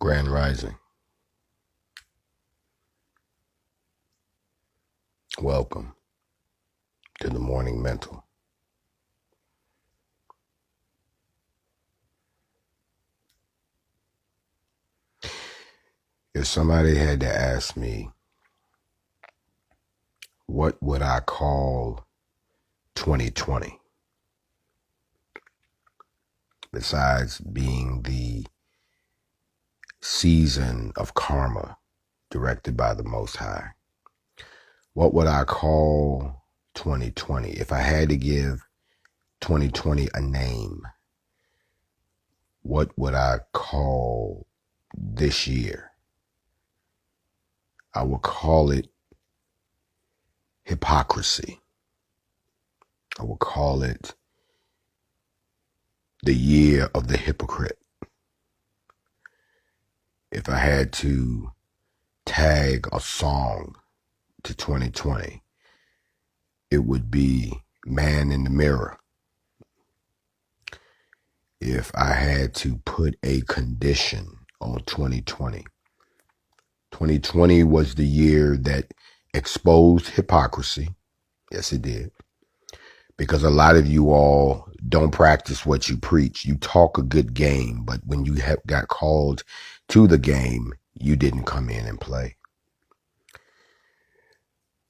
Grand Rising. Welcome to the Morning Mental. If somebody had to ask me, what would I call 2020? Besides being the season of karma directed by the Most High, what would I call 2020? If I had to give 2020 a name, what would I call this year? I would call it hypocrisy. I would call it the year of the hypocrite. If I had to tag a song to 2020, it would be Man in the Mirror. If I had to put a condition on 2020, 2020 was the year that exposed hypocrisy. Yes, it did. Because a lot of you all don't practice what you preach. You talk a good game, but when you got called to the game, you didn't come in and play.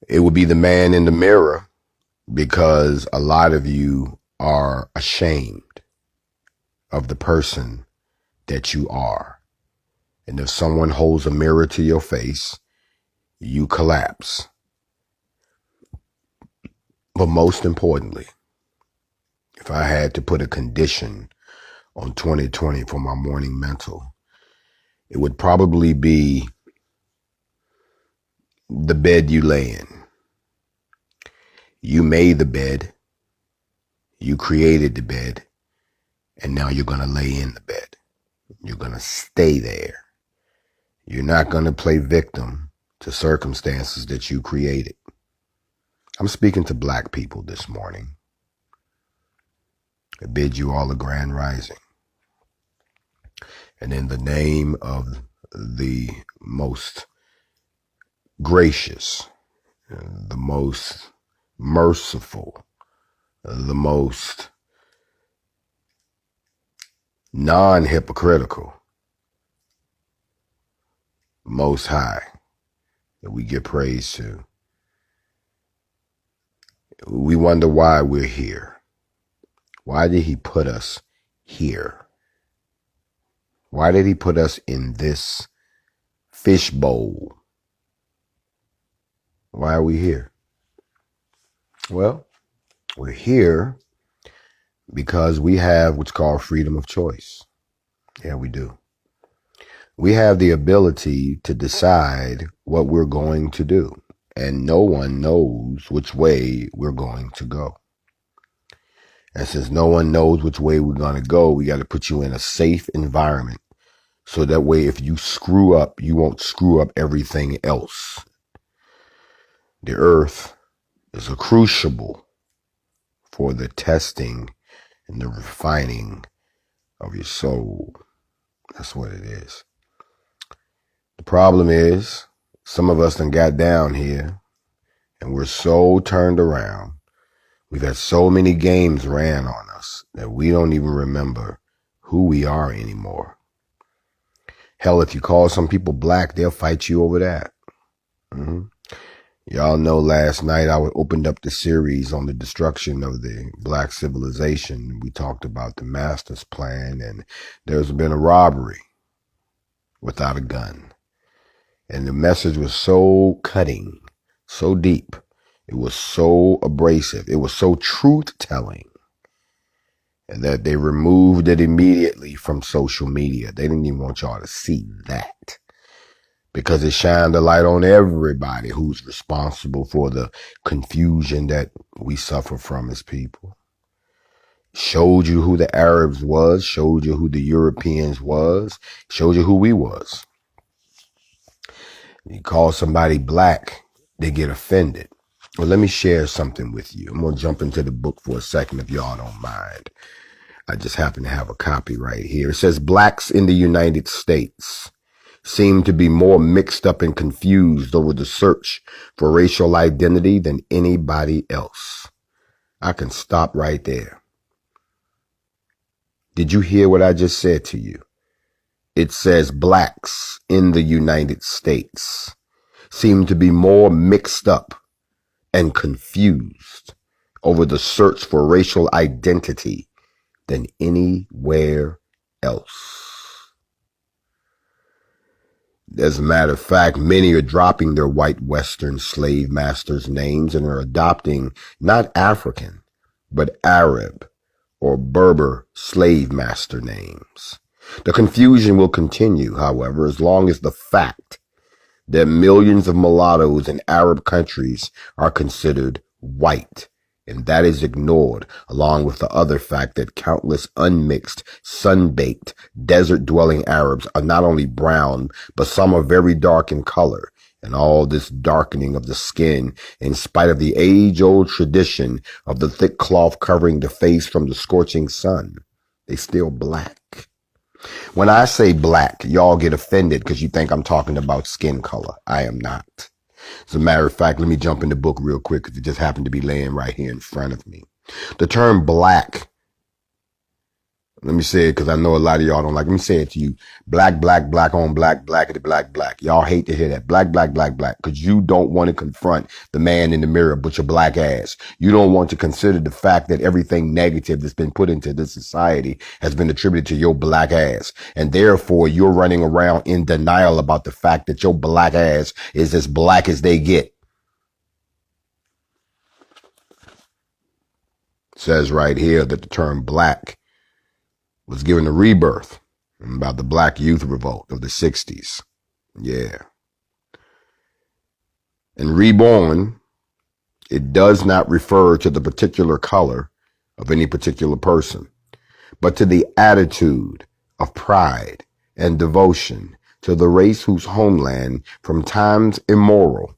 It would be the man in the mirror because a lot of you are ashamed of the person that you are. And if someone holds a mirror to your face, you collapse. But most importantly, if I had to put a condition on 2020 for my morning mental, it would probably be the bed you lay in. You made the bed, you created the bed, and now you're going to lay in the bed. You're going to stay there. You're not going to play victim to circumstances that you created. I'm speaking to black people this morning. I bid you all a grand rising. And in the name of the most gracious, the most merciful, the most non-hypocritical, Most High that we give praise to, we wonder why we're here. Why did he put us here? Why did he put us in this fishbowl? Why are we here? Well, we're here because we have what's called freedom of choice. Yeah, we do. We have the ability to decide what we're going to do, and no one knows which way we're going to go. And since no one knows which way we're going to go, we got to put you in a safe environment so that way if you screw up, you won't screw up everything else. The earth is a crucible for the testing and the refining of your soul. That's what it is. The problem is, some of us done got down here and we're so turned around. We've had so many games ran on us that we don't even remember who we are anymore. Hell, if you call some people black, they'll fight you over that. Y'all know last night I opened up the series on the destruction of the black civilization. We talked about the master's plan, and there's been a robbery without a gun. And the message was so cutting, so deep. It was so abrasive. It was so truth-telling. And that they removed it immediately from social media. They didn't even want y'all to see that. Because it shined a light on everybody who's responsible for the confusion that we suffer from as people. Showed you who the Arabs was, showed you who the Europeans was, showed you who we was. You call somebody black, they get offended. Well, let me share something with you. I'm going to jump into the book for a second if y'all don't mind. I just happen to have a copy right here. It says Blacks in the United States, seem to be more mixed up and confused over the search for racial identity than anybody else. I can stop right there. Did you hear what I just said to you? It says blacks in the United States seem to be more mixed up and confused over the search for racial identity than anywhere else. As a matter of fact, many are dropping their white Western slave masters' names and are adopting not African, but Arab or Berber slave master names. The confusion will continue, however, as long as the fact that millions of mulattoes in Arab countries are considered white, and that is ignored, along with the other fact that countless unmixed, sun-baked, desert-dwelling Arabs are not only brown, but some are very dark in color. And all this darkening of the skin, in spite of the age-old tradition of the thick cloth covering the face from the scorching sun, they still black. When I say black, y'all get offended because you think I'm talking about skin color. I am not. As a matter of fact, let me jump in the book real quick because it just happened to be laying right here in front of me. The term black, let me say it because I know a lot of y'all don't like. Let me say it to you. Black, black, black on black, blackity, black, black. Y'all hate to hear that. Black, black, black, black. Because you don't want to confront the man in the mirror but your black ass. You don't want to consider the fact that everything negative that's been put into this society has been attributed to your black ass. And therefore, you're running around in denial about the fact that your black ass is as black as they get. It says right here that the term black was given a rebirth about the Black Youth Revolt of the 60s. Yeah. And reborn, it does not refer to the particular color of any particular person, but to the attitude of pride and devotion to the race whose homeland from times immemorial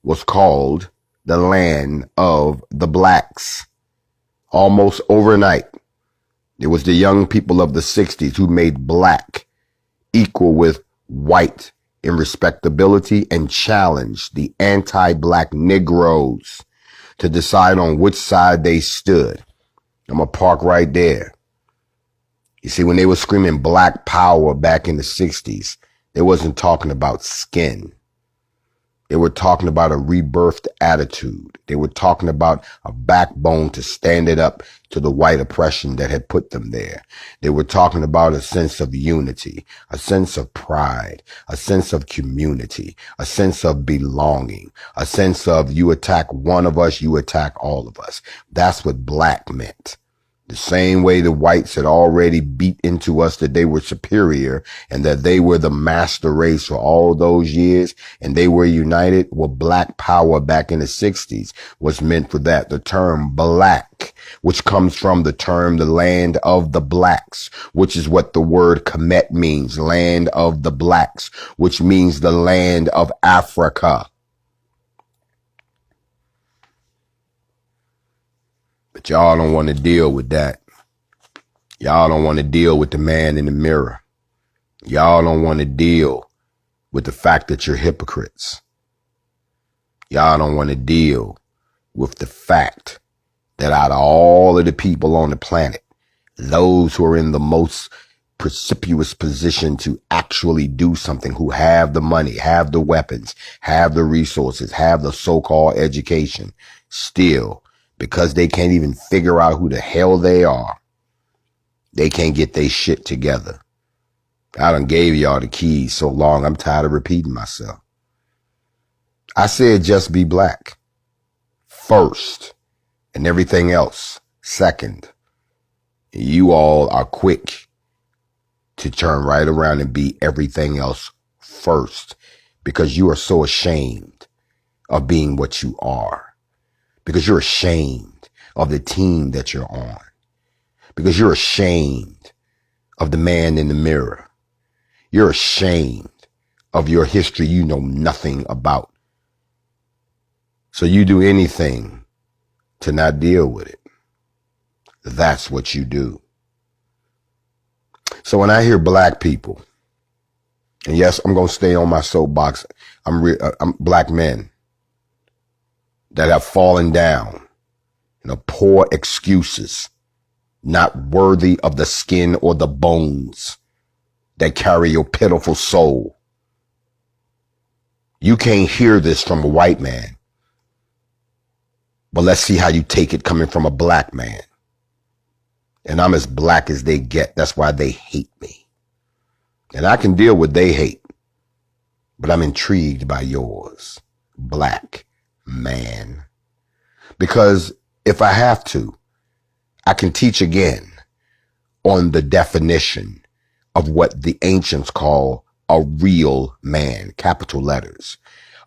was called the land of the blacks. Almost overnight, it was the young people of the 60s who made black equal with white in respectability and challenged the anti-black Negroes to decide on which side they stood. I'm going to park right there. You see, when they were screaming black power back in the 60s, they wasn't talking about skin. They were talking about a rebirthed attitude. They were talking about a backbone to stand it up to the white oppression that had put them there. They were talking about a sense of unity, a sense of pride, a sense of community, a sense of belonging, a sense of you attack one of us, you attack all of us. That's what black meant. The same way the whites had already beat into us that they were superior and that they were the master race for all those years and they were united. Well, black power back in the 60s was meant for that. The term black, which comes from the term the land of the blacks, which is what the word Kemet means, land of the blacks, which means the land of Africa. But y'all don't want to deal with that. Y'all don't want to deal with the man in the mirror. Y'all don't want to deal with the fact that you're hypocrites. Y'all don't want to deal with the fact that out of all of the people on the planet, those who are in the most precipitous position to actually do something, who have the money, have the weapons, have the resources, have the so-called education, still, because they can't even figure out who the hell they are, they can't get their shit together. I done gave y'all the keys so long, I'm tired of repeating myself. I said just be black first and everything else second. You all are quick to turn right around and be everything else first because you are so ashamed of being what you are, because you're ashamed of the team that you're on, because you're ashamed of the man in the mirror. You're ashamed of your history you know nothing about. So you do anything to not deal with it. That's what you do. So when I hear black people And yes, I'm going to stay on my soapbox. I'm black men that have fallen down, poor excuses, not worthy of the skin or the bones that carry your pitiful soul. You can't hear this from a white man, but let's see how you take it coming from a black man. And I'm as black as they get. That's why they hate me. And I can deal with they hate, but I'm intrigued by yours, black man. Because if I have to, I can teach again on the definition of what the ancients call a real man, capital letters,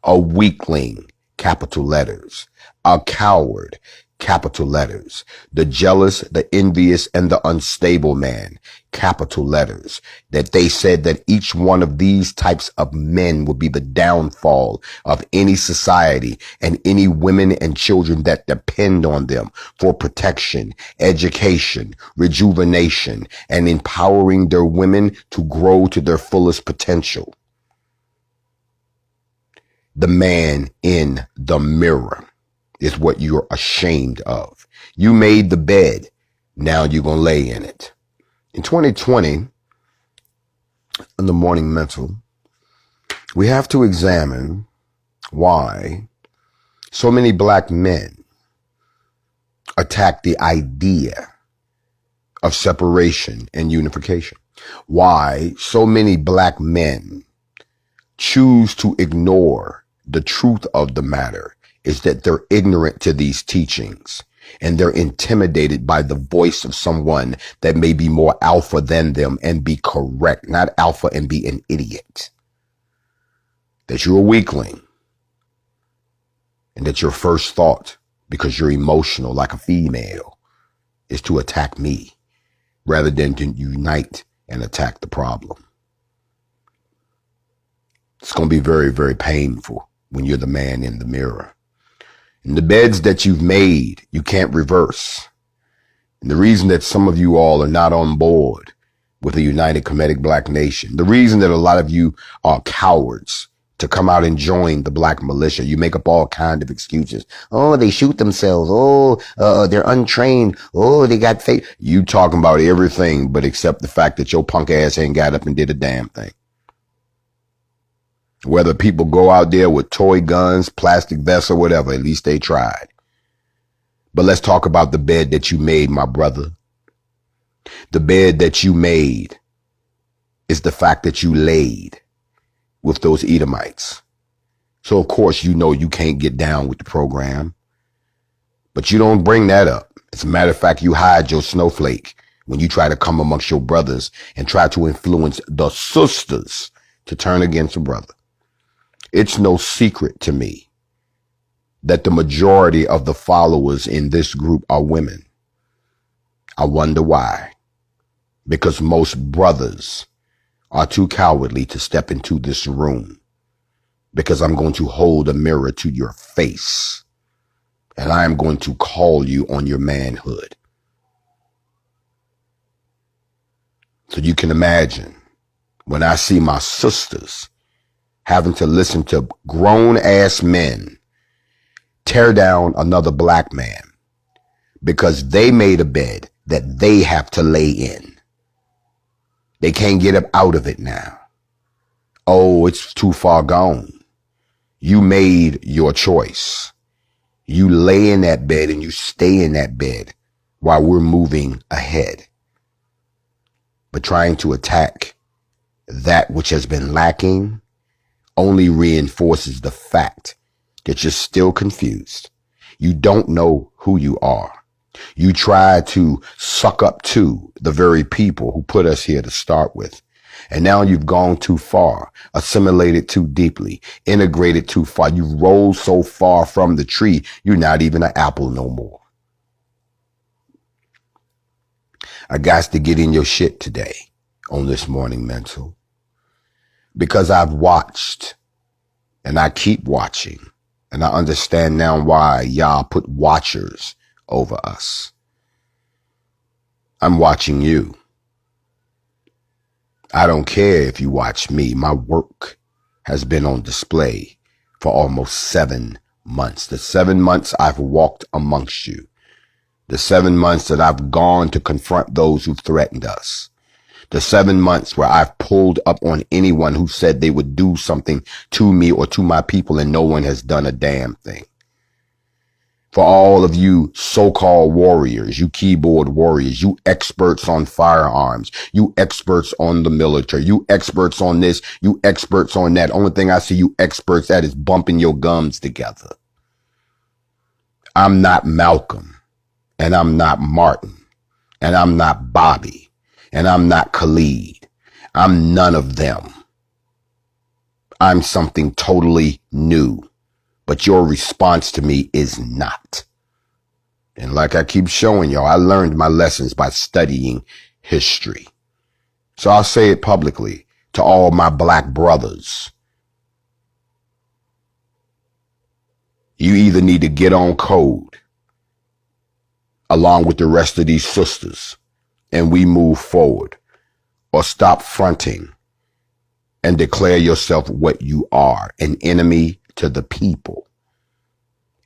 a weakling, capital letters, a coward, capital letters, the jealous, the envious, and the unstable man, capital letters, that they said that each one of these types of men would be the downfall of any society and any women and children that depend on them for protection, education, rejuvenation, and empowering their women to grow to their fullest potential. The man in the mirror is what you're ashamed of. You made the bed. Now you're going to lay in it. In 2020, in the Morning Mental, we have to examine why so many black men attack the idea of separation and unification. Why so many black men choose to ignore the truth of the matter is that they're ignorant to these teachings and they're intimidated by the voice of someone that may be more alpha than them and be correct, not alpha and be an idiot. That you're a weakling and that your first thought, because you're emotional like a female, is to attack me rather than to unite and attack the problem. It's going to be very, very painful when you're the man in the mirror. And the beds that you've made, you can't reverse. And the reason that some of you all are not on board with a united Kemetic black nation, the reason that a lot of you are cowards to come out and join the black militia, you make up all kinds of excuses. Oh, they shoot themselves. Oh, they're untrained. Oh, they got fake. You talking about everything but except the fact that your punk ass ain't got up and did a damn thing. Whether people go out there with toy guns, plastic vests, or whatever, at least they tried. But let's talk about the bed that you made, my brother. The bed that you made is the fact that you laid with those Edomites. So, of course, you know you can't get down with the program. But you don't bring that up. As a matter of fact, you hide your snowflake when you try to come amongst your brothers and try to influence the sisters to turn against a brother. It's no secret to me that the majority of the followers in this group are women. I wonder why. Because most brothers are too cowardly to step into this room. Because I'm going to hold a mirror to your face. And I am going to call you on your manhood. So you can imagine when I see my sisters having to listen to grown ass men tear down another black man because they made a bed that they have to lay in. They can't get up out of it now. Oh, it's too far gone. You made your choice. You lay in that bed and you stay in that bed while we're moving ahead. But trying to attack that which has been lacking only reinforces the fact that you're still confused. You don't know who you are. You try to suck up to the very people who put us here to start with. And now you've gone too far, assimilated too deeply, integrated too far. You've rolled so far from the tree, you're not even an apple no more. I got to get in your shit today on this Morning Mental. Because I've watched and I keep watching and I understand now why y'all put watchers over us. I'm watching you. I don't care if you watch me. My work has been on display for almost 7 months. The 7 months I've walked amongst you. The 7 months that I've gone to confront those who threatened us. The 7 months where I've pulled up on anyone who said they would do something to me or to my people, and no one has done a damn thing. For all of you so-called warriors, you keyboard warriors, you experts on firearms, you experts on the military, you experts on this, you experts on that. Only thing I see you experts at is bumping your gums together. I'm not Malcolm, and I'm not Martin, and I'm not Bobby, and I'm not Khalid. I'm none of them. I'm something totally new. But your response to me is not. And like I keep showing y'all, I learned my lessons by studying history. So I'll say it publicly to all my black brothers. You either need to get on code along with the rest of these sisters and we move forward, or stop fronting and declare yourself what you are, an enemy to the people,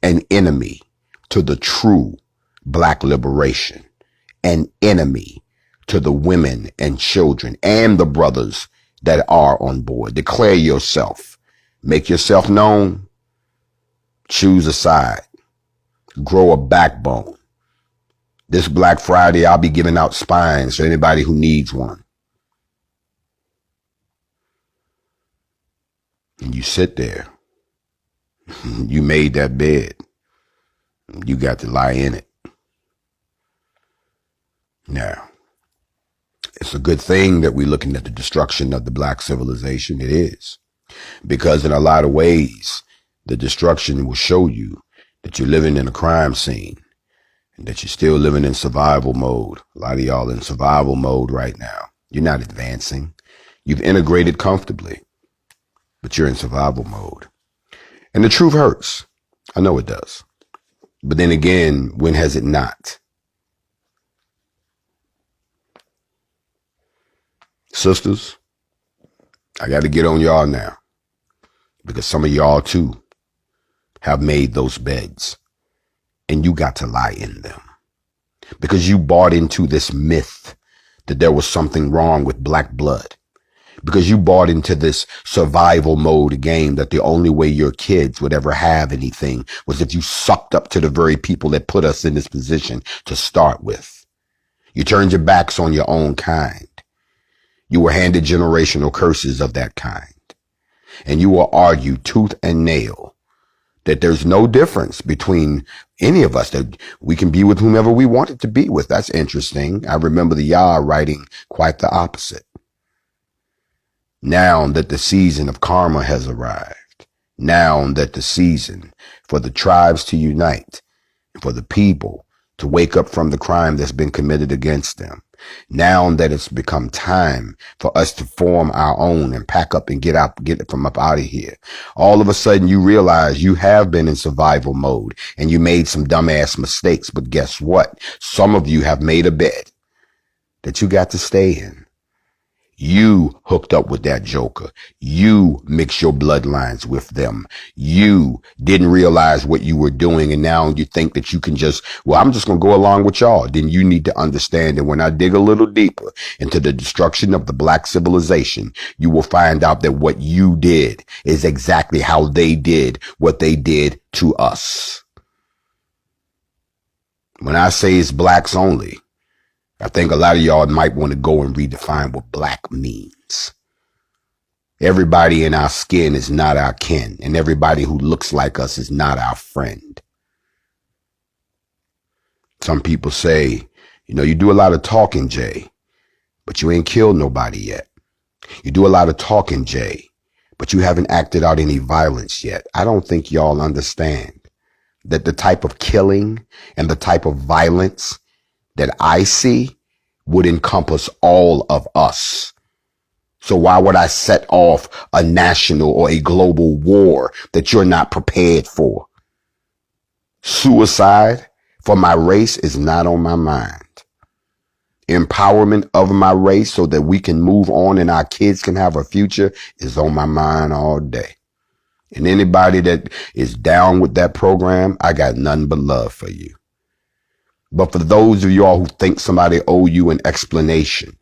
an enemy to the true black liberation, an enemy to the women and children and the brothers that are on board. Declare yourself, make yourself known, choose a side, grow a backbone. This Black Friday, I'll be giving out spines to anybody who needs one. And you sit there. You made that bed. You got to lie in it. Now, it's a good thing that we're looking at the destruction of the black civilization. It is. Because in a lot of ways, the destruction will show you that you're living in a crime scene and that you're still living in survival mode. A lot of y'all in survival mode right now. You're not advancing. You've integrated comfortably, but you're in survival mode. And the truth hurts. I know it does. But then again, when has it not? Sisters, I got to get on y'all now, because some of y'all too have made those beds and you got to lie in them because you bought into this myth that there was something wrong with black blood, because you bought into this survival mode game that the only way your kids would ever have anything was if you sucked up to the very people that put us in this position to start with. You turned your backs on your own kind. You were handed generational curses of that kind. And you will argue tooth and nail that there's no difference between any of us, that we can be with whomever we wanted to be with. That's interesting. I remember the Yah writing quite the opposite. Now that the season of karma has arrived, now that the season for the tribes to unite, for the people to wake up from the crime that's been committed against them, now that it's become time for us to form our own and pack up and get from up out of here, all of a sudden you realize you have been in survival mode and you made some dumbass mistakes. But guess what? Some of you have made a bed that you got to stay in. You hooked up with that joker. You mixed your bloodlines with them. You didn't realize what you were doing, and now you think that you can just, well, I'm just going to go along with y'all. Then you need to understand that when I dig a little deeper into the destruction of the black civilization, you will find out that what you did is exactly how they did what they did to us. When I say it's blacks only, I think a lot of y'all might want to go and redefine what black means. Everybody in our skin is not our kin, and everybody who looks like us is not our friend. Some people say, you do a lot of talking, Jay, but you ain't killed nobody yet. You do a lot of talking, Jay, but you haven't acted out any violence yet. I don't think y'all understand that the type of killing and the type of violence that I see would encompass all of us. So why would I set off a national or a global war that you're not prepared for? Suicide for my race is not on my mind. empowerment of my race so that we can move on and our kids can have a future is on my mind all day. And anybody that is down with that program, I got nothing but love for you. But for those of y'all who think somebody owe you an explanation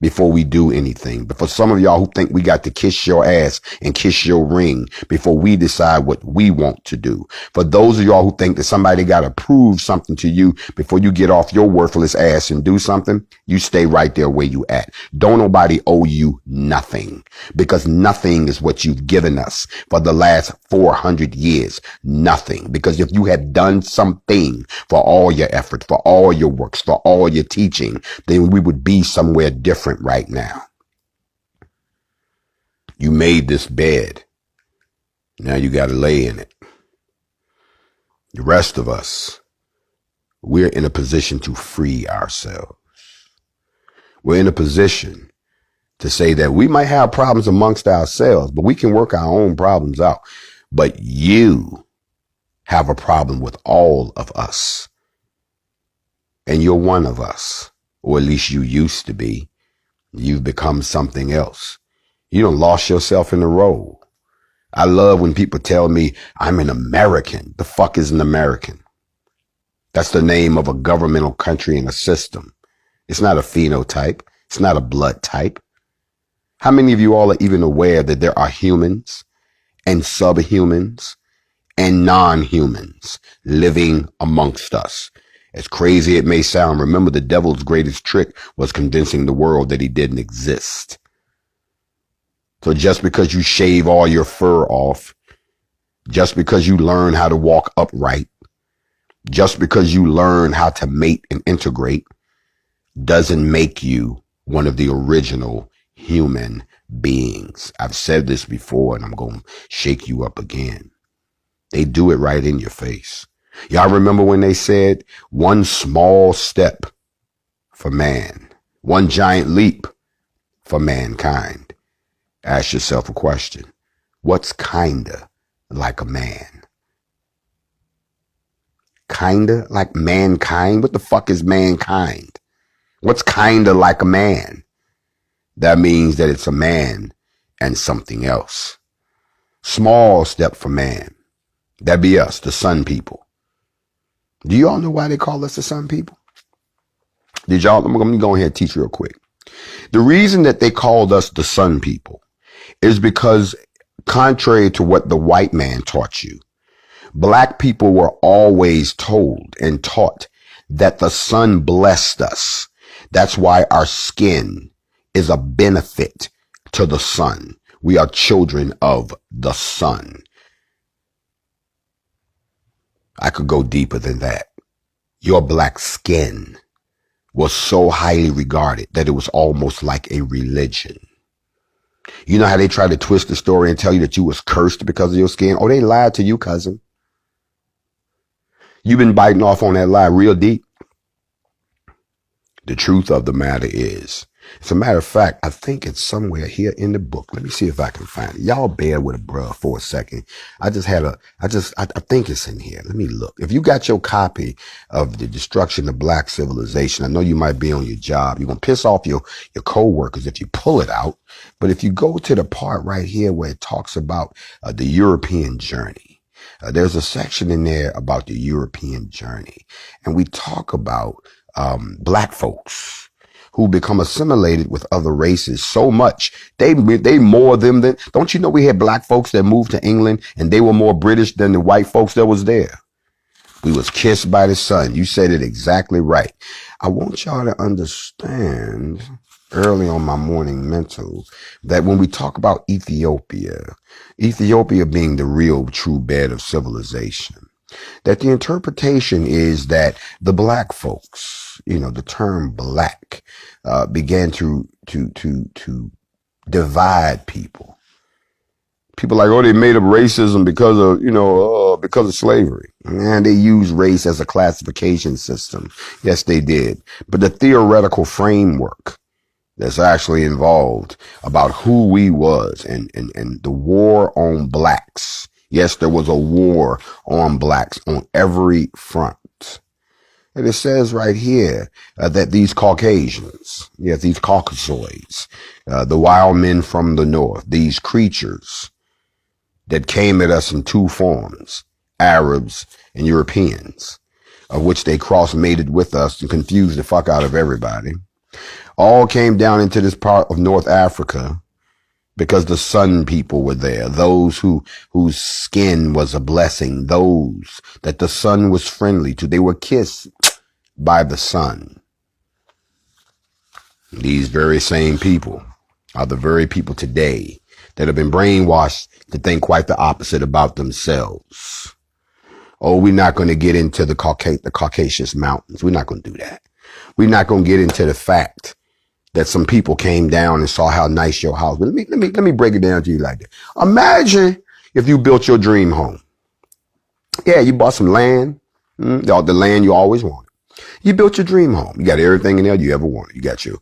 before we do anything, but for some of y'all who think we got to kiss your ass and kiss your ring before we decide what we want to do, for those of y'all who think that somebody got to prove something to you before you get off your worthless ass and do something, you stay right there where you at. Don't nobody owe you nothing, because nothing is what you've given us for the last 400 years. Nothing. Because if you had done something for all your effort, for all your works, for all your teaching, then we would be somewhere different right now. You made this bed. Now you got to lay in it. The rest of us, we're in a position to free ourselves. We're in a position to say that we might have problems amongst ourselves, but we can work our own problems out. But you have a problem with all of us. And you're one of us, or at least you used to be. You've become something else. You done lost yourself in the role. I love when people tell me I'm an American. The fuck is an American? That's the name of a governmental country and a system. It's not a phenotype. It's not a blood type. How many of you all are even aware that there are humans and subhumans and non-humans living amongst us? As crazy it may sound, remember the devil's greatest trick was convincing the world that he didn't exist. So just because you shave all your fur off, just because you learn how to walk upright, just because you learn how to mate and integrate, doesn't make you one of the original human beings. I've said this before and I'm going to shake you up again. They do it right in your face. Y'all remember when they said one small step for man, one giant leap for mankind? Ask yourself a question. What's kinda like a man? Kinda like mankind? What the fuck is mankind? What's kinda like a man? That means that it's a man and something else. Small step for man. That'd be us, the sun people. Do you all know why they call us the sun people? Did y'all? I'm going to go ahead and teach you real quick. The reason that they called us the sun people is because, contrary to what the white man taught you, black people were always told and taught that the sun blessed us. That's why our skin is a benefit to the sun. We are children of the sun. I could go deeper than that. Your black skin was so highly regarded that it was almost like a religion. You know how they try to twist the story and tell you that you was cursed because of your skin? Oh, they lied to you, cousin. You've been biting off on that lie real deep. The truth of the matter is, as a matter of fact, I think it's somewhere here in the book. Let me see if I can find it. Y'all bear with a bruh for a second. I think it's in here. Let me look. If you got your copy of The Destruction of Black Civilization, I know you might be on your job. You're going to piss off your co-workers if you pull it out. But if you go to the part right here where it talks about the European journey, there's a section in there about the European journey. And we talk about black folks who become assimilated with other races so much. They more them than, don't you know we had black folks that moved to England and they were more British than the white folks that was there. We was kissed by the sun. You said it exactly right. I want y'all to understand early on my morning mental that when we talk about Ethiopia being the real true bed of civilization, that the interpretation is that the black folks, the term black, began to divide people. People like, oh, they made up racism because of slavery. And they use race as a classification system. Yes, they did. But the theoretical framework that's actually involved about who we was and the war on blacks. Yes, there was a war on blacks on every front. And it says right here that these Caucasians, yes, these Caucasoids, the wild men from the north, these creatures that came at us in two forms, Arabs and Europeans, of which they cross-mated with us and confused the fuck out of everybody, all came down into this part of North Africa because the sun people were there, those whose skin was a blessing, those that the sun was friendly to. They were kissed by the sun. These very same people are the very people today that have been brainwashed to think quite the opposite about themselves. Oh, we're not going to get into the Caucasus Mountains. We're not going to do that. We're not going to get into the fact that some people came down and saw how nice your house was. Let me break it down to you like this. Imagine if you built your dream home. Yeah, you bought some land, the land you always wanted. You built your dream home. You got everything in there you ever wanted. You got your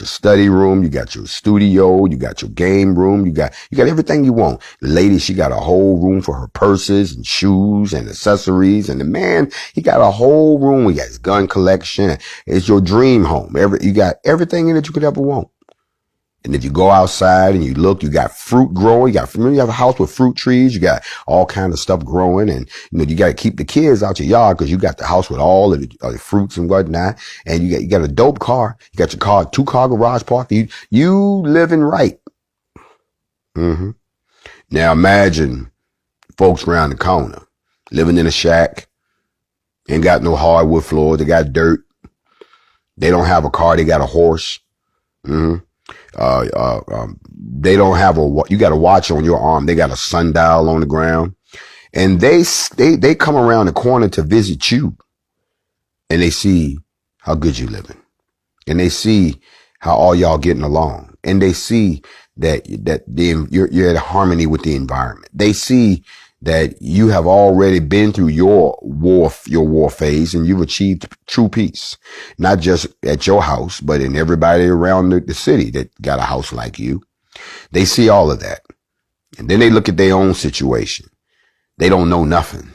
study room. You got your studio. You got your game room. You got everything you want. The lady, she got a whole room for her purses and shoes and accessories. And the man, he got a whole room. He got his gun collection. It's your dream home. You got everything in it you could ever want. And if you go outside and you look, you got fruit growing. You have a house with fruit trees. You got all kind of stuff growing, and you got to keep the kids out your yard because you got the house with all of the fruits and whatnot. And you got a dope car. You got your car, 2-car garage park. You living right. Now imagine folks around the corner living in a shack, ain't got no hardwood floors. They got dirt. They don't have a car. They got a horse. They don't have you got a watch on your arm. They got a sundial on the ground, and they come around the corner to visit you, and they see how good you living, and they see how all y'all getting along, and they see that you're at harmony with the environment. They see that you have already been through your war phase, and you've achieved true peace, not just at your house, but in everybody around the city that got a house like you. They see all of that. And then they look at their own situation. They don't know nothing.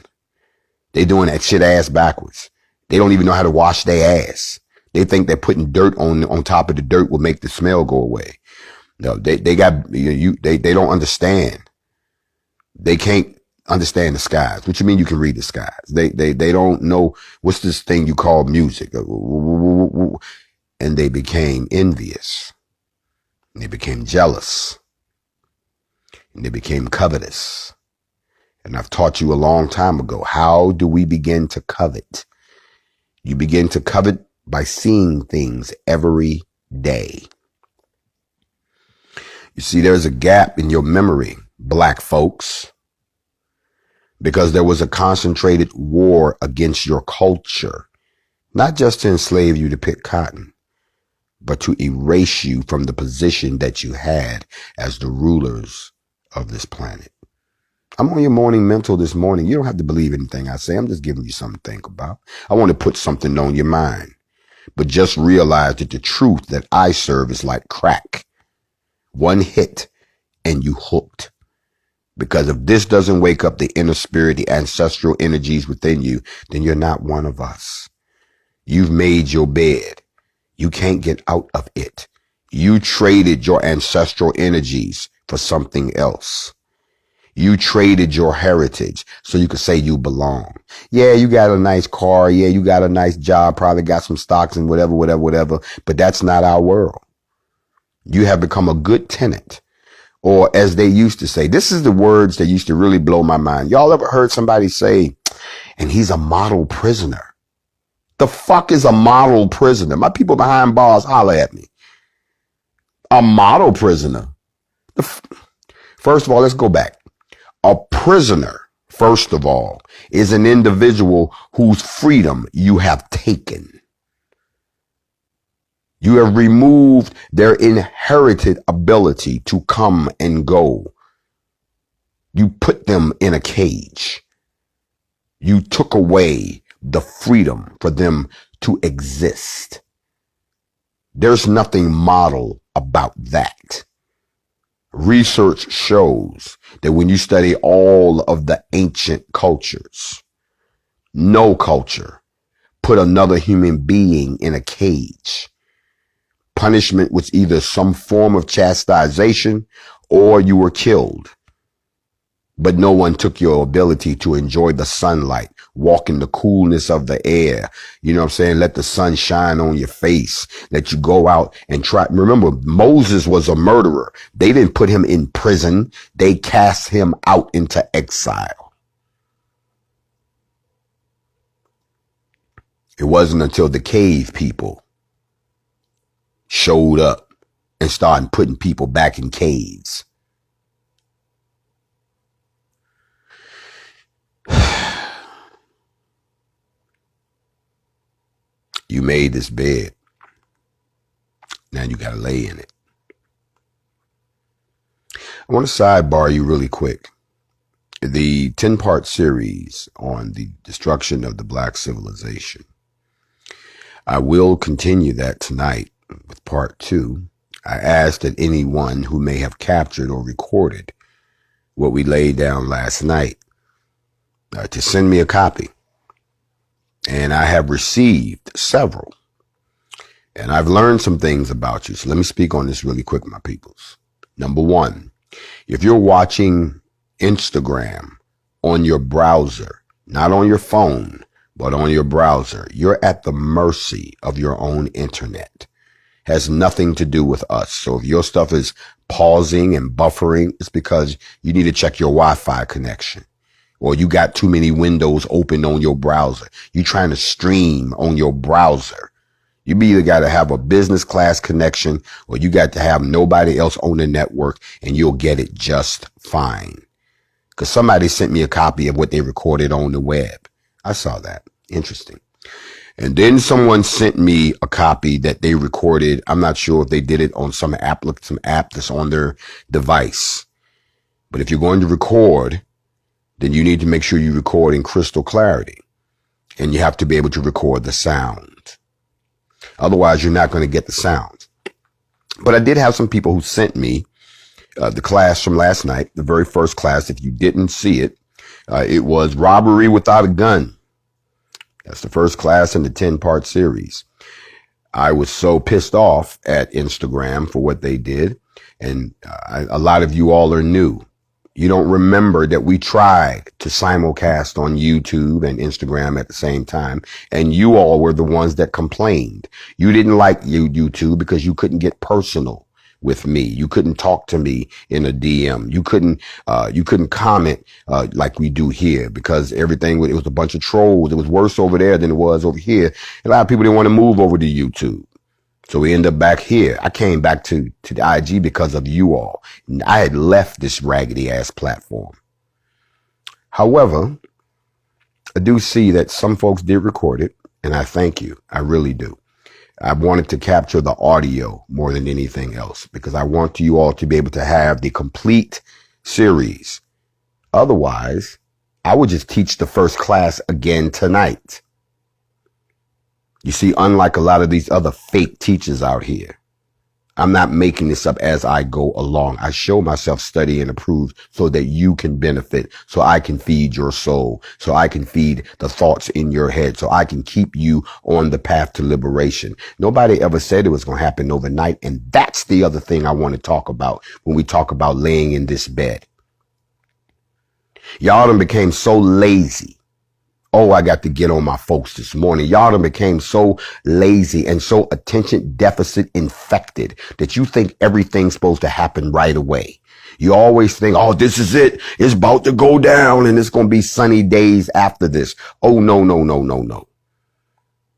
They doing that shit ass backwards. They don't even know how to wash their ass. They think that putting dirt on top of the dirt will make the smell go away. No, they don't understand. They can't understand the skies. What you mean you can read the skies? They don't know what's this thing you call music. And they became envious. And they became jealous. And they became covetous. And I've taught you a long time ago, how do we begin to covet? You begin to covet by seeing things every day. You see, there's a gap in your memory, black folks, because there was a concentrated war against your culture, not just to enslave you to pick cotton, but to erase you from the position that you had as the rulers of this planet. I'm on your morning mental this morning. You don't have to believe anything I say. I'm just giving you something to think about. I want to put something on your mind, but just realize that the truth that I serve is like crack. One hit and you hooked. Because if this doesn't wake up the inner spirit, the ancestral energies within you, then you're not one of us. You've made your bed. You can't get out of it. You traded your ancestral energies for something else. You traded your heritage so you could say you belong. Yeah, you got a nice car. Yeah, you got a nice job. Probably got some stocks and whatever. But that's not our world. You have become a good tenant. Or as they used to say, this is the words that used to really blow my mind. Y'all ever heard somebody say, and he's a model prisoner? The fuck is a model prisoner? My people behind bars holler at me. A model prisoner. First of all, let's go back. A prisoner, first of all, is an individual whose freedom you have taken. You have removed their inherited ability to come and go. You put them in a cage. You took away the freedom for them to exist. There's nothing model about that. Research shows that when you study all of the ancient cultures, no culture put another human being in a cage. Punishment was either some form of chastisation or you were killed. But no one took your ability to enjoy the sunlight, walk in the coolness of the air. You know what I'm saying? Let the sun shine on your face. Let you go out and try. Remember, Moses was a murderer. They didn't put him in prison. They cast him out into exile. It wasn't until the cave people showed up and started putting people back in caves. You made this bed. Now you got to lay in it. I want to sidebar you really quick. The 10-part series on the destruction of the Black civilization. I will continue that tonight with part 2. I asked that anyone who may have captured or recorded what we laid down last night to send me a copy. And I have received several. And I've learned some things about you. So let me speak on this really quick, my peoples. Number one, if you're watching Instagram on your browser, not on your phone, but on your browser, you're at the mercy of your own internet. Has nothing to do with us. So if your stuff is pausing and buffering, it's because you need to check your Wi-Fi connection. Or you got too many windows open on your browser. You're trying to stream on your browser. You either got to have a business class connection or you got to have nobody else on the network and you'll get it just fine. Because somebody sent me a copy of what they recorded on the web. I saw that. Interesting. And then someone sent me a copy that they recorded. I'm not sure if they did it on some app that's on their device. But if you're going to record, then you need to make sure you record in crystal clarity. And you have to be able to record the sound. Otherwise, you're not going to get the sound. But I did have some people who sent me the class from last night, the very first class. If you didn't see it, it was robbery without a gun. That's the first class in the 10-part series. I was so pissed off at Instagram for what they did. And a lot of you all are new. You don't remember that we tried to simulcast on YouTube and Instagram at the same time. And you all were the ones that complained. You didn't like YouTube because you couldn't get personal with me. You couldn't talk to me in a DM. You couldn't comment like we do here because it was a bunch of trolls. It was worse over there than it was over here. A lot of people didn't want to move over to YouTube. So we end up back here. I came back to the IG because of you all. I had left this raggedy ass platform. However, I do see that some folks did record it, and I thank you. I really do. I wanted to capture the audio more than anything else because I want you all to be able to have the complete series. Otherwise, I would just teach the first class again tonight. You see, unlike a lot of these other fake teachers out here, I'm not making this up as I go along. I show myself study and approve so that you can benefit, so I can feed your soul, so I can feed the thoughts in your head, so I can keep you on the path to liberation. Nobody ever said it was going to happen overnight. And that's the other thing I want to talk about when we talk about laying in this bed. Y'all done became so lazy. Oh, I got to get on my folks this morning. Y'all done became so lazy and so attention deficit infected that you think everything's supposed to happen right away. You always think, oh, this is it. It's about to go down and it's going to be sunny days after this. Oh, no, no, no, no, no.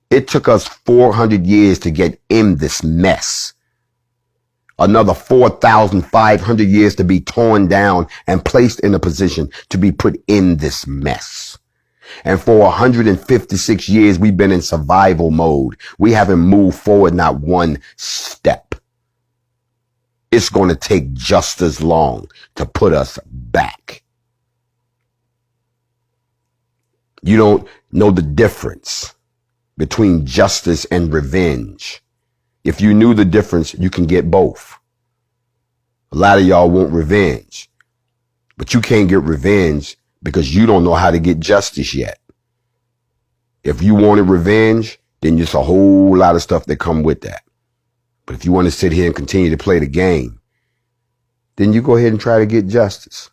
It took us 400 years to get in this mess. Another 4,500 years to be torn down and placed in a position to be put in this mess. And for 156 years, we've been in survival mode. We haven't moved forward not one step. It's going to take just as long to put us back. You don't know the difference between justice and revenge. If you knew the difference, you can get both. A lot of y'all want revenge, but you can't get revenge because you don't know how to get justice yet. If you wanted revenge, then there's a whole lot of stuff that come with that. But if you want to sit here and continue to play the game, then you go ahead and try to get justice.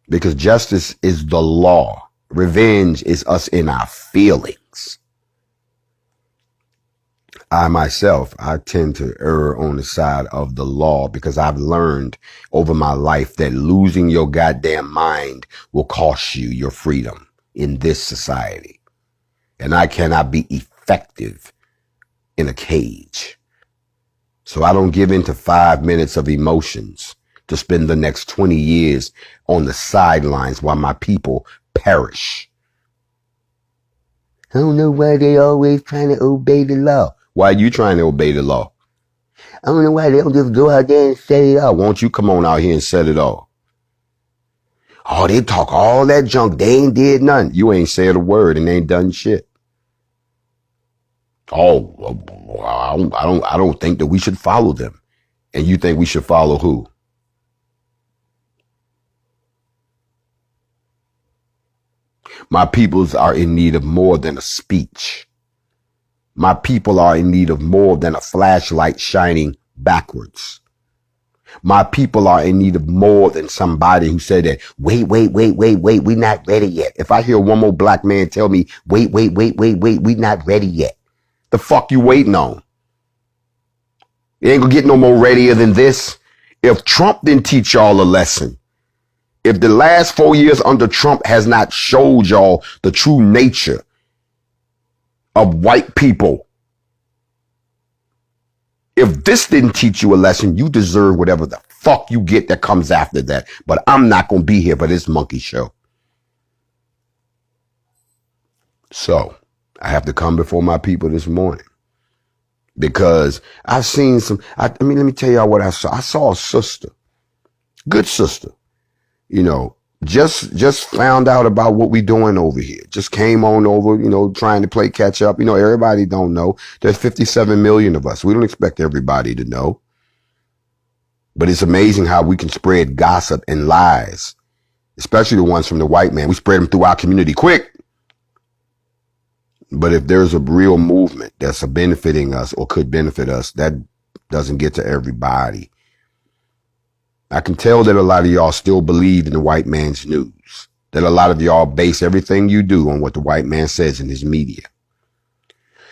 Because justice is the law. Revenge is us in our feelings. I myself, I tend to err on the side of the law because I've learned over my life that losing your goddamn mind will cost you your freedom in this society. And I cannot be effective in a cage. So I don't give in to 5 minutes of emotions to spend the next 20 years on the sidelines while my people perish. I don't know why they always trying to obey the law. Why are you trying to obey the law? I don't know why they don't just go out there and set it off. Won't you come on out here and set it off? Oh, they talk all that junk. They ain't did nothing. You ain't said a word and ain't done shit. Oh, I don't think that we should follow them. And you think we should follow who? My peoples are in need of more than a speech. My people are in need of more than a flashlight shining backwards. My people are in need of more than somebody who said that, wait, we're not ready yet. If I hear one more black man tell me, wait, we're not ready yet. The fuck you waiting on? You ain't gonna get no more readier than this. If Trump didn't teach y'all a lesson, if the last 4 years under Trump has not showed y'all the true nature of white people, if this didn't teach you a lesson, you deserve whatever the fuck you get that comes after that. But I'm not going to be here for this monkey show. So I have to come before my people this morning because I've seen let me tell y'all what I saw. I saw a sister, good sister, just found out about what we doing over here. Just came on over, trying to play catch up. Everybody don't know. There's 57 million of us. We don't expect everybody to know. But it's amazing how we can spread gossip and lies, especially the ones from the white man. We spread them through our community quick. But if there's a real movement that's benefiting us or could benefit us, that doesn't get to everybody. I can tell that a lot of y'all still believe in the white man's news, that a lot of y'all base everything you do on what the white man says in his media.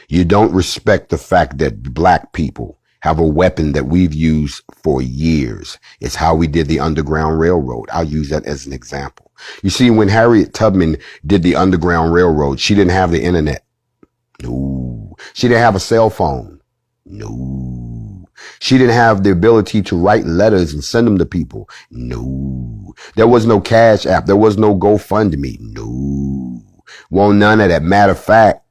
You don't respect the fact that black people have a weapon that we've used for years. It's how we did the Underground Railroad. I'll use that as an example. You see, when Harriet Tubman did the Underground Railroad, she didn't have the internet. No. She didn't have a cell phone. No. She didn't have the ability to write letters and send them to people. No. There was no Cash App. There was no GoFundMe. No. Well, none of that. Matter of fact,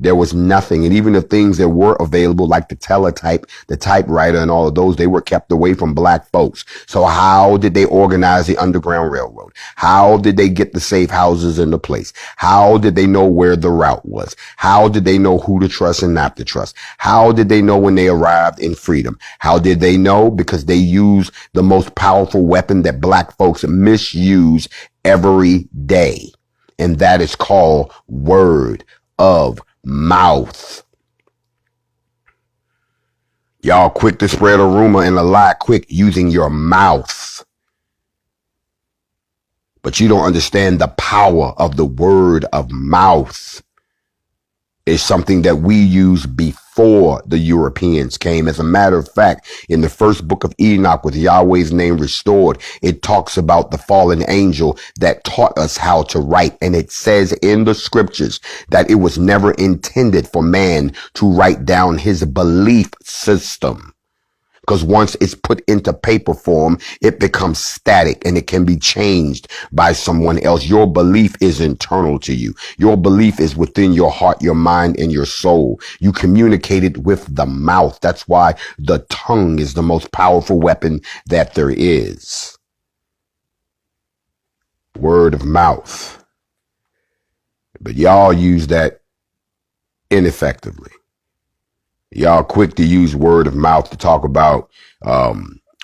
there was nothing. And even the things that were available, like the teletype, the typewriter and all of those, they were kept away from black folks. So how did they organize the Underground Railroad? How did they get the safe houses into place? How did they know where the route was? How did they know who to trust and not to trust? How did they know when they arrived in freedom? How did they know? Because they used the most powerful weapon that black folks misuse every day. And that is called word of mouth. Y'all quick to spread a rumor and a lie quick using your mouth. But you don't understand the power of the word of mouth. It's something that we used before the Europeans came. As a matter of fact, in the first book of Enoch, with Yahweh's name restored, it talks about the fallen angel that taught us how to write. And it says in the scriptures that it was never intended for man to write down his belief system. Because once it's put into paper form, it becomes static and it can be changed by someone else. Your belief is internal to you. Your belief is within your heart, your mind, and your soul. You communicate it with the mouth. That's why the tongue is the most powerful weapon that there is. Word of mouth. But y'all use that ineffectively. Y'all quick to use word of mouth to talk about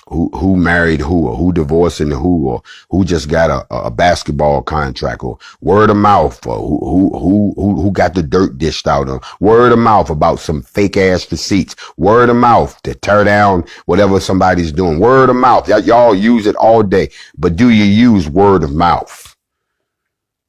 who married who, or who divorcing who, or who just got a basketball contract, or word of mouth, or who got the dirt dished out on, word of mouth about some fake ass receipts, word of mouth to tear down whatever somebody's doing, word of mouth. Y'all use it all day, but do you use word of mouth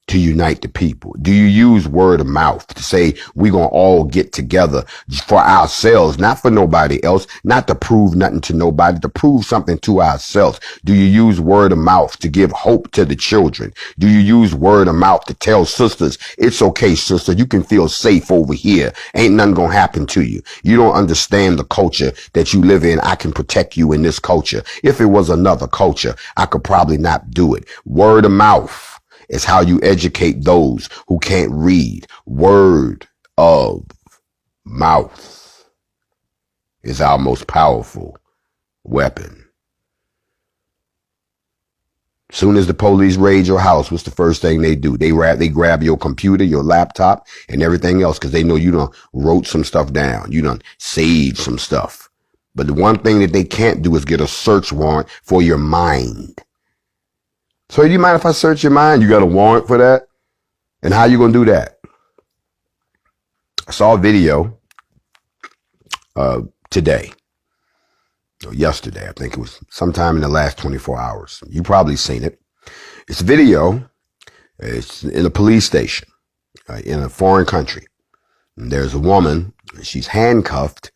to unite the people? Do you use word of mouth to say we're going to all get together for ourselves, not for nobody else, not to prove nothing to nobody, to prove something to ourselves? Do you use word of mouth to give hope to the children? Do you use word of mouth to tell sisters, it's okay, sister, you can feel safe over here. Ain't nothing going to happen to you. You don't understand the culture that you live in. I can protect you in this culture. If it was another culture, I could probably not do it. Word of mouth is how you educate those who can't read. Word of mouth is our most powerful weapon. Soon as the police raid your house, what's the first thing they do? They grab your computer, your laptop, and everything else, because they know you done wrote some stuff down. You done saved some stuff. But the one thing that they can't do is get a search warrant for your mind. So do you mind if I search your mind? You got a warrant for that? And how you going to do that? I saw a video today, or yesterday. I think it was sometime in the last 24 hours. You probably seen it. It's a video. It's in a police station in a foreign country. And there's a woman. She's handcuffed.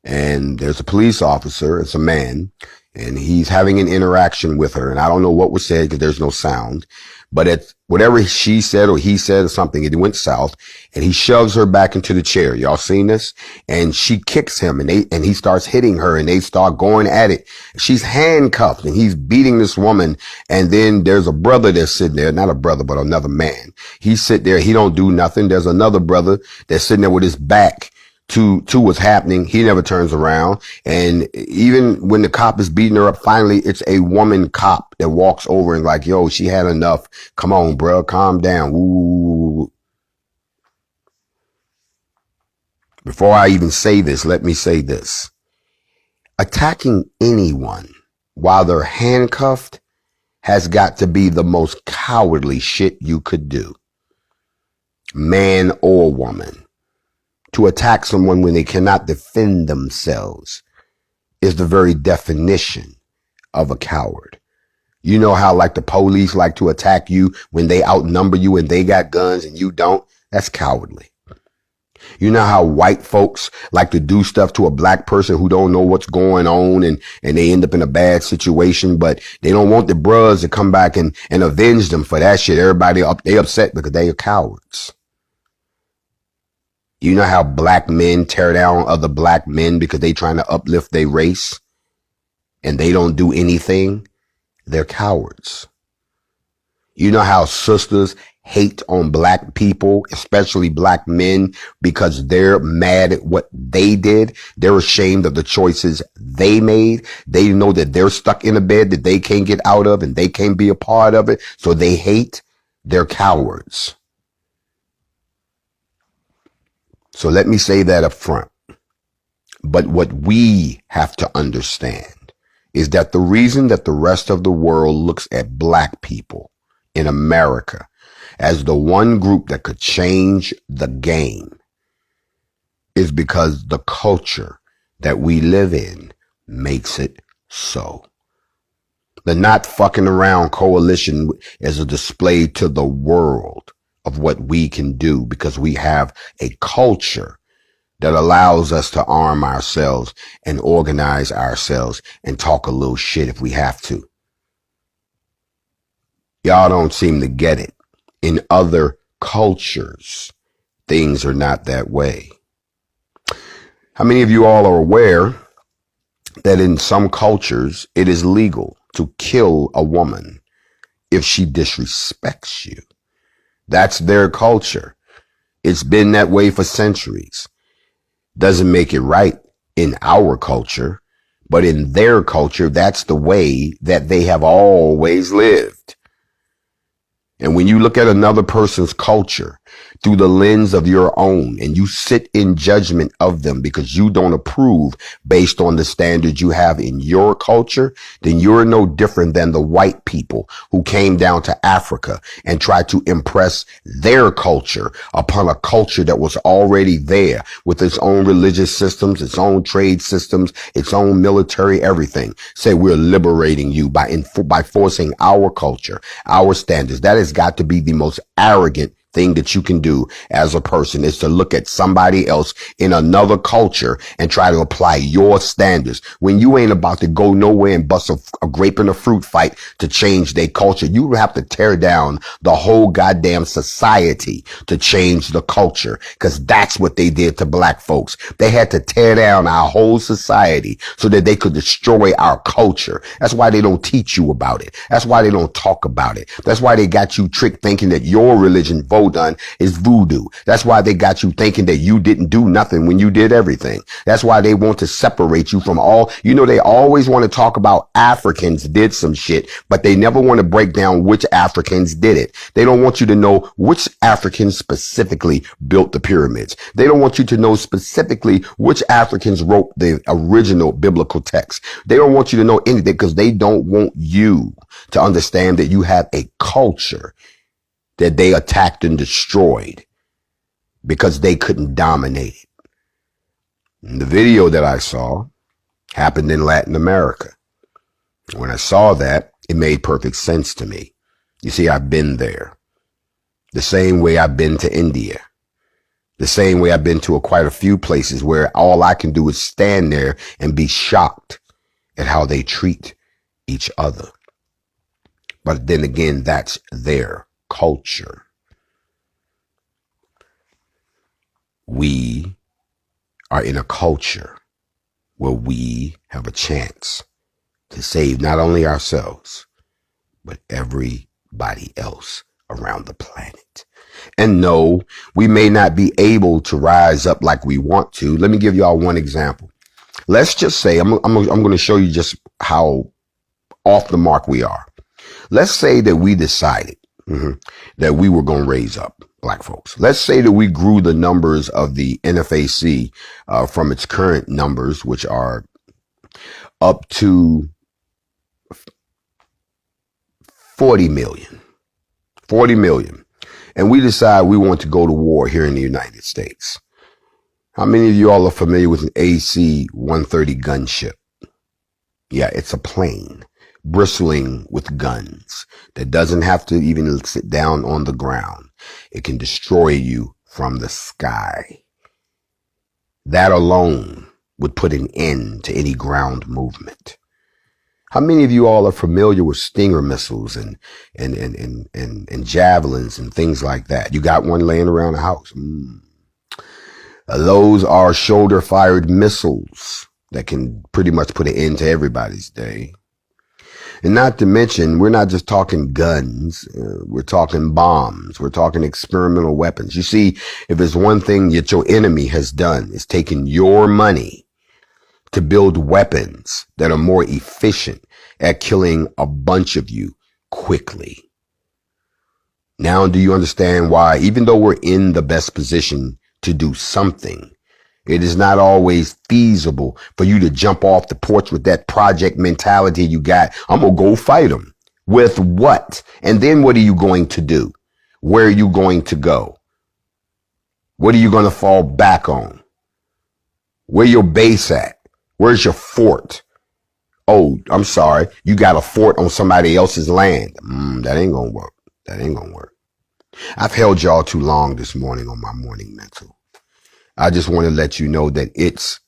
And there's a police officer. It's a man. And he's having an interaction with her. And I don't know what was said because there's no sound. But it's whatever she said or he said or something, it went south. And he shoves her back into the chair. Y'all seen this? And she kicks him and he starts hitting her and they start going at it. She's handcuffed and he's beating this woman. And then there's a brother that's sitting there, not a brother, but another man. He sit there. He don't do nothing. There's another brother that's sitting there with his back to what's happening. He never turns around. And even when the cop is beating her up, finally, it's a woman cop that walks over and like, yo, she had enough. Come on, bro, calm down. Ooh. Before I even say this, let me say this. Attacking anyone while they're handcuffed has got to be the most cowardly shit you could do. Man or woman. To attack someone when they cannot defend themselves is the very definition of a coward. You know how like the police like to attack you when they outnumber you and they got guns and you don't? That's cowardly. You know how white folks like to do stuff to a black person who don't know what's going on and they end up in a bad situation, but they don't want the bros to come back and avenge them for that shit. Everybody they upset because they are cowards. You know how black men tear down other black men because they trying to uplift their race and they don't do anything? They're cowards. You know how sisters hate on black people, especially black men, because they're mad at what they did. They're ashamed of the choices they made. They know that they're stuck in a bed that they can't get out of and they can't be a part of it. So they hate. They're cowards. So let me say that up front. But what we have to understand is that the reason that the rest of the world looks at black people in America as the one group that could change the game is because the culture that we live in makes it so. The Not Fucking Around Coalition is a display to the world of what we can do because we have a culture that allows us to arm ourselves and organize ourselves and talk a little shit if we have to. Y'all don't seem to get it. In other cultures, things are not that way. How many of you all are aware that in some cultures, it is legal to kill a woman if she disrespects you? That's their culture. It's been that way for centuries. Doesn't make it right in our culture, but in their culture, that's the way that they have always lived. And when you look at another person's culture through the lens of your own, and you sit in judgment of them because you don't approve based on the standards you have in your culture, then you're no different than the white people who came down to Africa and tried to impress their culture upon a culture that was already there with its own religious systems, its own trade systems, its own military, everything. Say we're liberating you by forcing our culture, our standards. That has got to be the most arrogant thing that you can do as a person, is to look at somebody else in another culture and try to apply your standards when you ain't about to go nowhere and bust a grape and a fruit fight to change their culture. You have to tear down the whole goddamn society to change the culture, because that's what they did to black folks. They had to tear down our whole society so that they could destroy our culture. That's why they don't teach you about it. That's why they don't talk about it. That's why they got you tricked thinking that your religion, Vodun, is voodoo. That's why they got you thinking that you didn't do nothing when you did everything. That's why they want to separate you from all. You know, they always want to talk about Africans did some shit, but they never want to break down which Africans did it. They don't want you to know which Africans specifically built the pyramids. They don't want you to know specifically which Africans wrote the original biblical text. They don't want you to know anything because they don't want you to understand that you have a culture that they attacked and destroyed because they couldn't dominate it. And the video that I saw happened in Latin America. When I saw that, it made perfect sense to me. You see, I've been there. The same way I've been to India. The same way I've been to quite a few places where all I can do is stand there and be shocked at how they treat each other. But then again, that's their culture. We are in a culture where we have a chance to save not only ourselves, but everybody else around the planet. And no, we may not be able to rise up like we want to. Let me give y'all one example. Let's just say, I'm going to show you just how off the mark we are. Let's say that we decided that we were going to raise up black folks. Let's say that we grew the numbers of the NFAC from its current numbers, which are up to 40 million. And we decide we want to go to war here in the United States. How many of you all are familiar with an AC-130 gunship? Yeah, it's a plane bristling with guns that doesn't have to even sit down on the ground. It can destroy you from the sky. That alone would put an end to any ground movement. How many of you all are familiar with Stinger missiles and javelins and things like that? You got one laying around the house. Those are shoulder-fired missiles that can pretty much put an end to everybody's day. And not to mention, we're not just talking guns. We're talking bombs. We're talking experimental weapons. You see, if there's one thing that your enemy has done, is taken your money to build weapons that are more efficient at killing a bunch of you quickly. Now, do you understand why, even though we're in the best position to do something, it is not always feasible for you to jump off the porch with that project mentality you got? I'm going to go fight them. With what? And then what are you going to do? Where are you going to go? What are you going to fall back on? Where your base at? Where's your fort? Oh, I'm sorry. You got a fort on somebody else's land. That ain't going to work. That ain't going to work. I've held y'all too long this morning on my morning mental. I just want to let you know that it's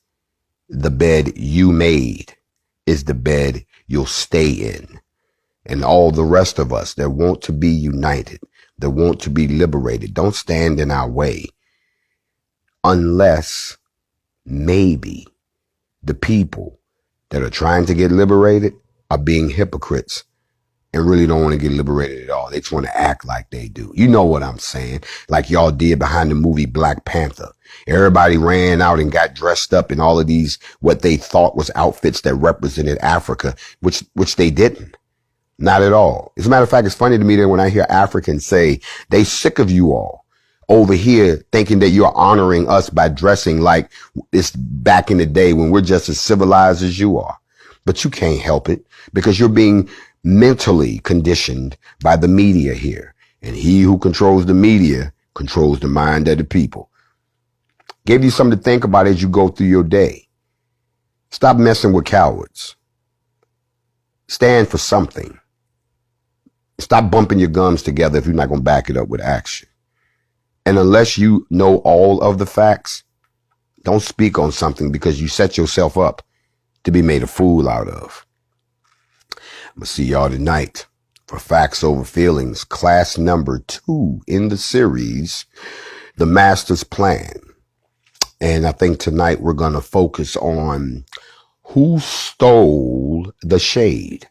the bed you made is the bed you'll stay in. And all the rest of us that want to be united, that want to be liberated, don't stand in our way unless maybe the people that are trying to get liberated are being hypocrites and really don't want to get liberated at all. They just want to act like they do. You know what I'm saying? Like y'all did behind the movie Black Panther. Everybody ran out and got dressed up in all of these, what they thought was outfits that represented Africa, which they didn't. Not at all. As a matter of fact, it's funny to me that when I hear Africans say they sick of you all over here thinking that you're honoring us by dressing like it's back in the day when we're just as civilized as you are. But you can't help it because you're being mentally conditioned by the media here. And he who controls the media controls the mind of the people. Gave you something to think about as you go through your day. Stop messing with cowards. Stand for something. Stop bumping your gums together if you're not going to back it up with action. And unless you know all of the facts, don't speak on something because you set yourself up to be made a fool out of. I'm going to see y'all tonight for Facts Over Feelings, class number 2 in the series, The Master's Plan. And I think tonight we're going to focus on who stole the shade.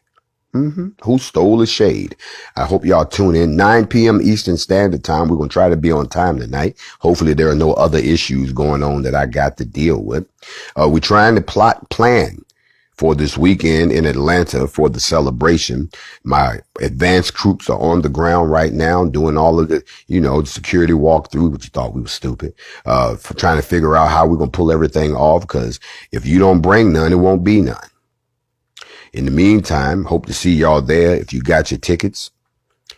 Who stole the shade? I hope y'all tune in. 9 p.m. Eastern Standard Time. We're going to try to be on time tonight. Hopefully there are no other issues going on that I got to deal with. We're trying to plan for this weekend in Atlanta for the celebration. My advanced troops are on the ground right now doing all of the, the security walkthrough, which you thought we were stupid, for trying to figure out how we're going to pull everything off. Because if you don't bring none, it won't be none. In the meantime, hope to see y'all there. If you got your tickets,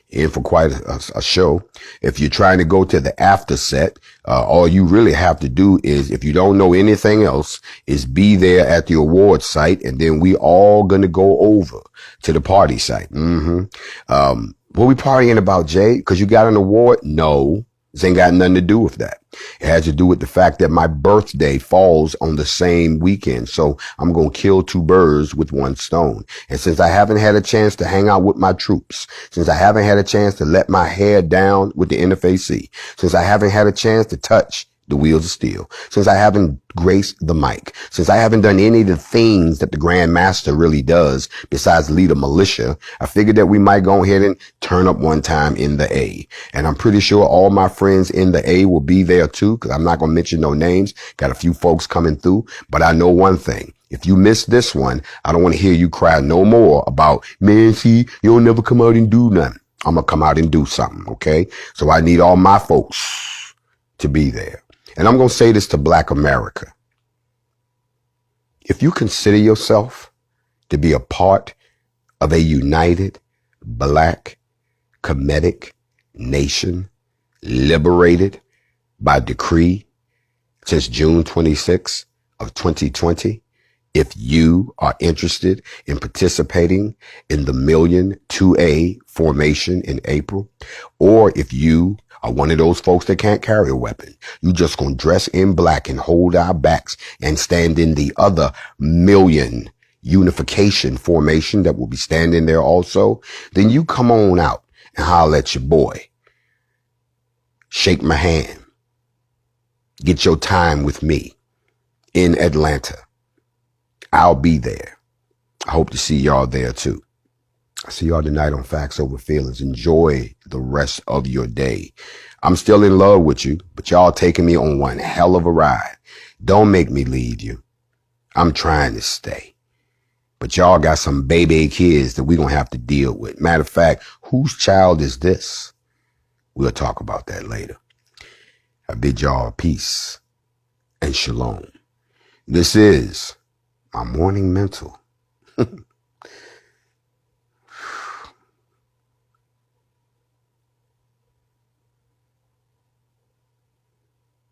in for quite a show. If you're trying to go to the after set, all you really have to do is, if you don't know anything else, is be there at the award site, and then we all gonna go over to the party site. What we partying about, Jay? Because you got an award? No. This ain't got nothing to do with that. It has to do with the fact that my birthday falls on the same weekend. So I'm going to kill 2 birds with 1 stone. And since I haven't had a chance to hang out with my troops, since I haven't had a chance to let my hair down with the NFAC, since I haven't had a chance to touch the wheels of steel, since I haven't graced the mic, since I haven't done any of the things that the Grand Master really does besides lead a militia, I figured that we might go ahead and turn up one time in the A. And I'm pretty sure all my friends in the A will be there too, because I'm not going to mention no names. Got a few folks coming through, but I know one thing. If you miss this one, I don't want to hear you cry no more about, man, see, you'll never come out and do nothing. I'm going to come out and do something, okay? So I need all my folks to be there. And I'm going to say this to Black America. If you consider yourself to be a part of a united Black Kemetic nation liberated by decree since June 26 of 2020, if you are interested in participating in the Million 2A formation in April, or if you are one of those folks that can't carry a weapon, you just gonna dress in black and hold our backs and stand in the other Million unification formation that will be standing there also, then you come on out and holler at your boy. Shake my hand. Get your time with me in Atlanta. I'll be there. I hope to see y'all there too. I see y'all tonight on Facts Over Feelings. Enjoy the rest of your day. I'm still in love with you, but y'all taking me on one hell of a ride. Don't make me leave you. I'm trying to stay. But y'all got some baby kids that we're going to have to deal with. Matter of fact, whose child is this? We'll talk about that later. I bid y'all peace and shalom. This is my morning mental.